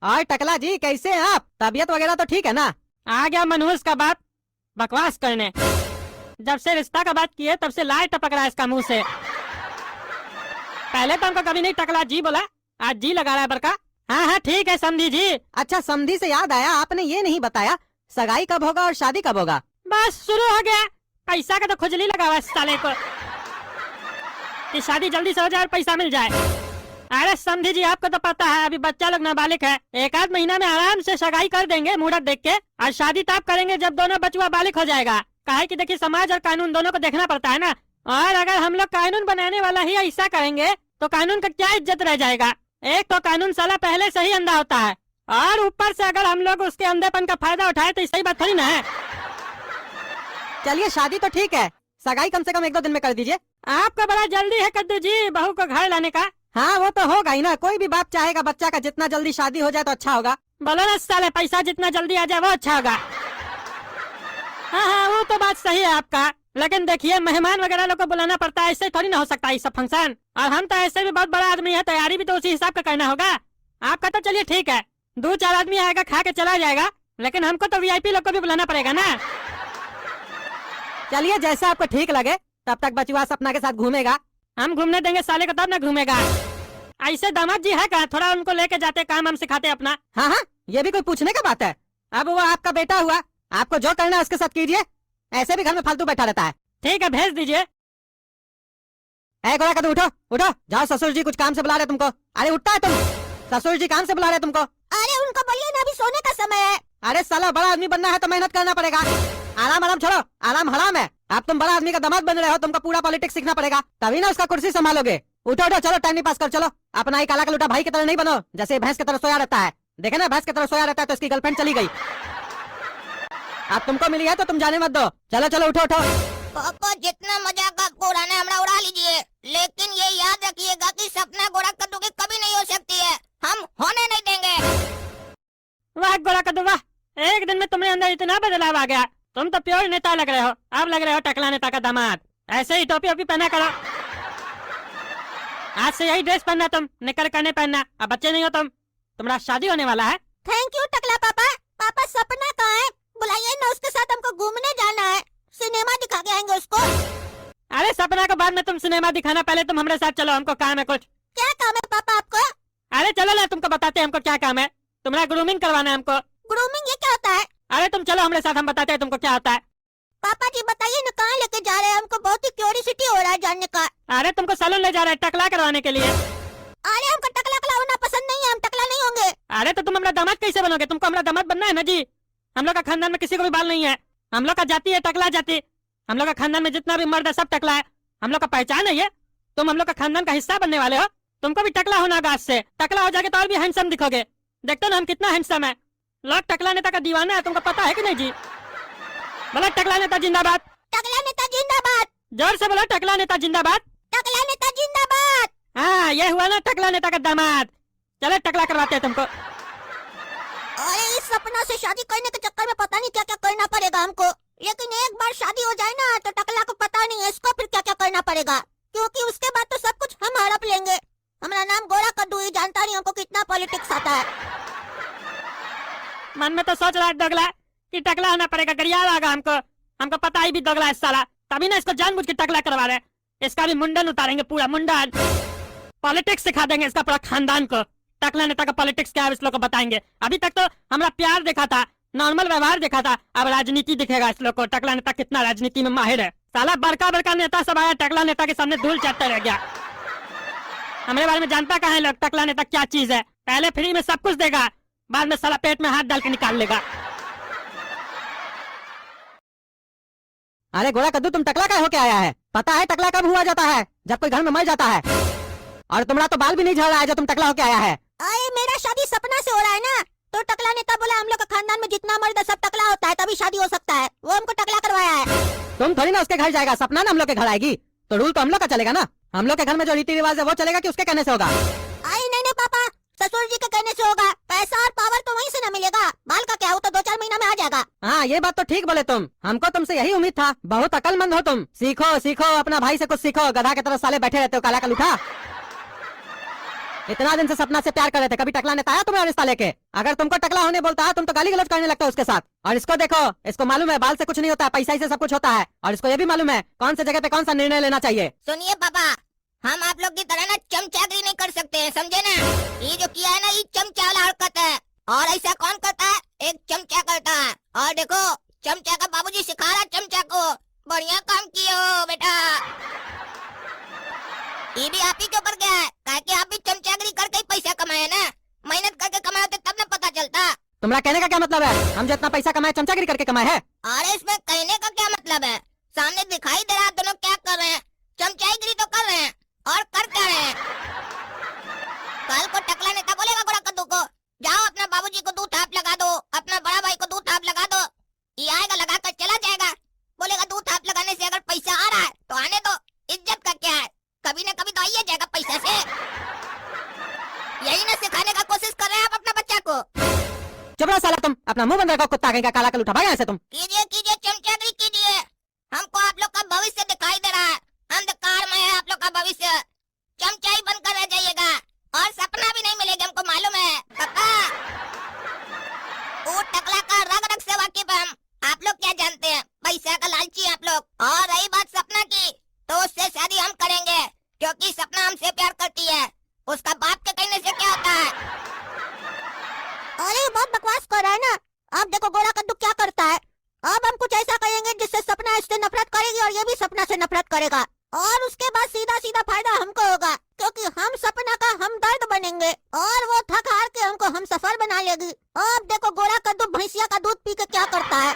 और टकला जी कैसे हैं आप? तबीयत वगैरह तो ठीक है ना? आ गया मनहूस का बाप बकवास करने। जब से रिश्ता का बात किए तब से लाए टपक रहा है इसका मुंह से। पहले तो हमको कभी नहीं टकला जी बोला, आज जी लगा रहा है बड़का। हाँ हाँ ठीक है समझी जी। अच्छा समधी से याद आया, आपने ये नहीं बताया सगाई कब होगा और शादी कब होगा? बस शुरू हो गया। पैसा का तो खुजली लगा हुआ है इस साले को कि शादी जल्दी से हो जाए और पैसा मिल जाए। अरे समझी जी आपको तो पता है अभी बच्चा लोग नाबालिग है, एक आध महीना में आराम से सगाई कर देंगे मुहूर्त देख के, और शादी तब करेंगे जब दोनों बचुआ बालिग हो जाएगा। काहे कि देखिए समाज और कानून दोनों को देखना पड़ता है ना, और अगर हम लोग कानून बनाने वाला ही ऐसा करेंगे तो कानून का क्या इज्जत रह जाएगा। एक तो कानून साला पहले से ही अंधा होता है, और ऊपर से अगर हम लोग उसके अंधेपन का फायदा उठाए तो सही बात थोड़ी ना है। चलिए शादी तो ठीक है, सगाई कम से कम 1-2 दिन में कर दीजिए। आपको बड़ा जल्दी है कद्दू जी बहू को घर लाने का। हाँ वो तो होगा ही ना, कोई भी बाप चाहेगा बच्चा का जितना जल्दी शादी हो जाए तो अच्छा होगा। बोलो ना साले पैसा जितना जल्दी आ जाए वो अच्छा होगा। हाँ हाँ वो तो बात सही है आपका, लेकिन देखिए मेहमान वगैरह लोग को बुलाना पड़ता है, ऐसे थोड़ी ना हो सकता है सब फंक्शन। और हम तो ऐसे भी बहुत बड़ा आदमी है, तैयारी भी तो उसी हिसाब का करना होगा। आपका तो चलिए ठीक है 2-4 आदमी आएगा खा के चला जाएगा, लेकिन हमको तो वीआईपी लोग को भी बुलाना पड़ेगा ना। चलिए जैसा आपको ठीक लगे, तब तक बचुआ सपना के साथ घूमेगा। हम घूमने देंगे साले को तब ना घूमेगा। ऐसे दामाद जी है कहाँ, थोड़ा उनको लेके जाते काम हम सिखाते अपना। हाँ हाँ ये भी कोई पूछने का बात है? अब वो आपका बेटा हुआ, आपको जो करना है उसके साथ कीजिए, ऐसे भी घर में फालतू बैठा रहता है। ठीक है भेज दीजिए। गोरा कदू उठो उठो, जाओ ससुर जी कुछ काम से बुला रहे तुमको। अरे उठता है तुम, ससुर जी काम से बुला रहे तुमको। अरे उनको बोलिए ना अभी सोने का समय है। अरे साला बड़ा आदमी बनना है तो मेहनत करना पड़ेगा, आराम आराम छोड़ो, आराम हराम है। अब तुम बड़ा आदमी का दामाद बन रहे हो, तुमको पूरा पॉलिटिक्स सीखना पड़ेगा, तभी ना उसका कुर्सी संभालोगे। उठो उठो चलो टाइम नहीं पास कर, चलो अपना ही काला कलूटा भाई की तरह नहीं बनो, जैसे भैंस की तरह सोया रहता है। देखे ना भैंस की तरह सोया रहता है तो इसकी गर्लफ्रेंड चली गई, अब तुमको मिली है तो तुम जाने मत दो। चलो चलो उठो उठो। पापा जितना मजाक आपको उड़ाना है हमरा उड़ा लीजिए, लेकिन ये याद रखिएगा कि सपना गोरा कद्दू की कभी नहीं हो सकती है, हम होने नहीं देंगे। वाह गोरा कद्दू वाह, एक दिन में तुम्हारे अंदर इतना बदलाव आ गया, तुम तो प्योर नेता लग रहे हो, अब लग रहे हो टकला नेता का दामाद। ऐसे ही टोपी ओपी पहना करो, आज से यही ड्रेस पहनना, तुम निकल करने पहनना। अब बच्चे नहीं हो तुम, तुम्हारा शादी होने वाला है। थैंक यू टकला पापा। पापा सपना कहाँ है? बुलाइए ना उसके साथ, हमको घूमने जाना है, सिनेमा दिखा के आएंगे उसको। अरे सपना को बाद में तुम सिनेमा दिखाना, पहले तुम हमारे साथ चलो, हमको काम है कुछ। क्या काम है पापा आपको? अरे चलो ना तुमको बताते हैं हमको क्या काम है, तुम्हारा ग्रूमिंग करवाना है हमको। ग्रूमिंग ये क्या होता है? अरे तुम चलो हमारे साथ, हम बताते हैं तुमको क्या होता है। पापा जी बताइए ना कहाँ लेके जा रहे हैं, हमको बहुत ही क्यूरियोसिटी हो रहा है जानने का। अरे तुमको सैलून ले जा रहे हैं टकला करवाने के लिए। अरे हमको टकला कला होना पसंद नहीं है, हम टकला नहीं होंगे। अरे तो तुम हमारा दामाद कैसे बनोगे, तुमको हमारा दामाद बनना है ना जी। हम लोग का खानदान में किसी को भी बाल नहीं है, हम लोग का जाति है टकला जाति, हम लोग का खानदान में जितना भी मर्द है सब टकला है, हम लोग का पहचान है ये। तुम हम लोग का खानदान का हिस्सा बनने वाले हो, तुमको भी टकला होना होगा आज से। टकला हो जाके तो और भी हैंडसम दिखोगे, देखते ना हम कितना हैंडसम है। लोग टकला नेता का दीवाना है, तुमको पता है कि नहीं जी? बोलो टकला नेता जिंदाबाद। टकला नेता जिंदाबाद। जोर से बोलो टकला नेता जिंदाबाद। टकला नेता जिंदाबाद। हाँ ये हुआ ना टकला नेता का दामाद। चलो टकला करवाते हैं तुमको। अरे इस सपना से शादी करने के चक्कर में पता नहीं क्या क्या करना पड़ेगा हमको, लेकिन एक बार शादी हो जाए ना तो टकला को पता नहीं है इसको फिर क्या क्या करना पड़ेगा, क्योंकि उसके बाद तो सब कुछ हम हड़प लेंगे। हमारा नाम गोरा कद्दू, ही जानता नहीं हमको कितना पॉलिटिक्स आता है। मन में तो सोच रहा है दोगला कि टकला होना पड़ेगा, गरिया होगा हमको, हमको पता ही भी दोगला है साला, तभी ना इसको जानबूझ के टकला करवा रहे। इसका भी मुंडन उतारेंगे, पूरा मुंडन, पॉलिटिक्स सिखा देंगे इसका पूरा खानदान को। टकला नेता का पॉलिटिक्स क्या है इस लोग को बताएंगे। अभी तक तो हमारा प्यार देखा था, नॉर्मल व्यवहार देखा था, अब राजनीति दिखेगा इस लोग को। टकला नेता कितना राजनीति में माहिर है, साला बड़का बड़का नेता सब आया, टकला नेता के सामने धूल चाटता रह गया। हमारे बारे में जानता कहाँ है लोग टकला नेता क्या चीज है। पहले फ्री में सब कुछ देगा, बाद में साला पेट में हाथ डाल के निकाल लेगा। अरे गोरा कद्दू तुम टकला का होके आया है? पता है टकला कब हुआ जाता है? जब कोई घर में मर जाता है। और तुम्हारा तो बाल भी नहीं झड़ रहा है जो तुम टकला होके आया है। अरे मेरा शादी सपना से हो रहा है ना, तो टकला नेता बोला हम लोग का खानदान में जितना मर्द है सब टकला होता है तभी शादी हो सकता है, वो हमको टकला करवाया है। तुम थोड़ी ना उसके घर जाएगा, सपना ना हम लोग के घर आएगी, तो रूल तो हम लोग का चलेगा ना। हम लोग के घर में जो रीति रिवाज है वो चलेगा कि उसके कहने से होगा? अरे नहीं नहीं पापा, ससुर जी के कहने से होगा, पैसा और पावर तो वहीं से न मिलेगा, बाल का क्या हो तो 2-4 महीना में आ जाएगा। हाँ ये बात तो ठीक बोले तुम, हमको तुमसे यही उम्मीद था, बहुत अकलमंद हो तुम। सीखो सीखो, अपना भाई से कुछ सीखो, गधा की तरह साले बैठे रहते हो काला कलूठा। इतना दिन से सपना से प्यार कर रहे थे, कभी टकला ने ताया तुम्हें रिश्ता लेके? अगर तुमको टकला होने बोलता है तुम तो गाली गलौज करने लगते हो उसके साथ। और इसको देखो, इसको मालूम है बाल से कुछ नहीं होता है, पैसा ही से सब कुछ होता है। और इसको ये भी मालूम है कौन सी जगह पे कौन सा निर्णय लेना चाहिए। सुनिए पापा, हम आप लोग की तरह ना चमचागिरी नहीं कर सकते हैं, समझे ना? ये जो किया है ना, ये चमचा वाला हरकत है। और ऐसा कौन करता है? एक चमचा करता है। और देखो, चमचा का बाबूजी सिखा रहा चमचा को। बढ़िया काम किए हो बेटा। ये भी आप ही के ऊपर गया है, काहे कि आप भी चमचागिरी करके ही पैसा कमाए ना। मेहनत करके कमाए होते तब ना पता चलता। तुम्हारा कहने का क्या मतलब है? हम जितना पैसा कमाए चमचागिरी करके कमाए है? अरे इसमें कहने का क्या मतलब है? सामने दिखाई दे रहा है दोनों क्या कर रहे हैं। चमचागिरी तो कर रहे हैं। और कर क्या रहे हैं? कल को टकला नेता बोलेगा गोरा कद्दू को, जाओ अपना बाबूजी को दूध थाप लगा दो, अपना बड़ा भाई को दूध थाप लगा दो। ये आएगा, लगा कर चला जाएगा। बोलेगा दूध थाप लगाने से अगर पैसा आ रहा है तो आने दो, इज्जत का क्या है? कभी न कभी तो आइए जाएगा पैसा से। यही ना सिखाने का कोशिश कर रहे हैं आप अपना बच्चा को। चुप रहो साला तुम, अपना मुंह बंद रखो कुत्ता कहीं का, काला कल उठा भागा यहाँ से तुम। कीजिए कीजिए चमचागिरी कीजिए। हमको आप लोग का भविष्य दिखाई दे रहा है। अंधकार में है आप लोग का भविष्य। चमचा ही बनकर रह जाइएगा और सपना भी नहीं मिलेगा, हमको मालूम है पापा। वो टकला का रग रग से वाकिफ है हम। आप लोग क्या जानते हैं? पैसा का लालची आप लोग। और रही बात सपना की, तो उससे शादी हम करेंगे, क्योंकि सपना हमसे प्यार करती है। उसका बाप के कहने से क्या होता है? अरे बहुत बकवास कर रहा है ना। अब देखो गोरा कद्दू क्या करता है। अब हम कुछ ऐसा करेंगे जिससे सपना इससे नफरत करेगी और ये भी सपना से नफरत करेगा। और उसके बाद सीधा सीधा फायदा हमको होगा, क्योंकि हम सपना का हमदर्द बनेंगे और वो थक हार के हमको हम सफर बना लेगी। अब देखो गोरा कद्दू भैंसिया का दूध पी के क्या करता है।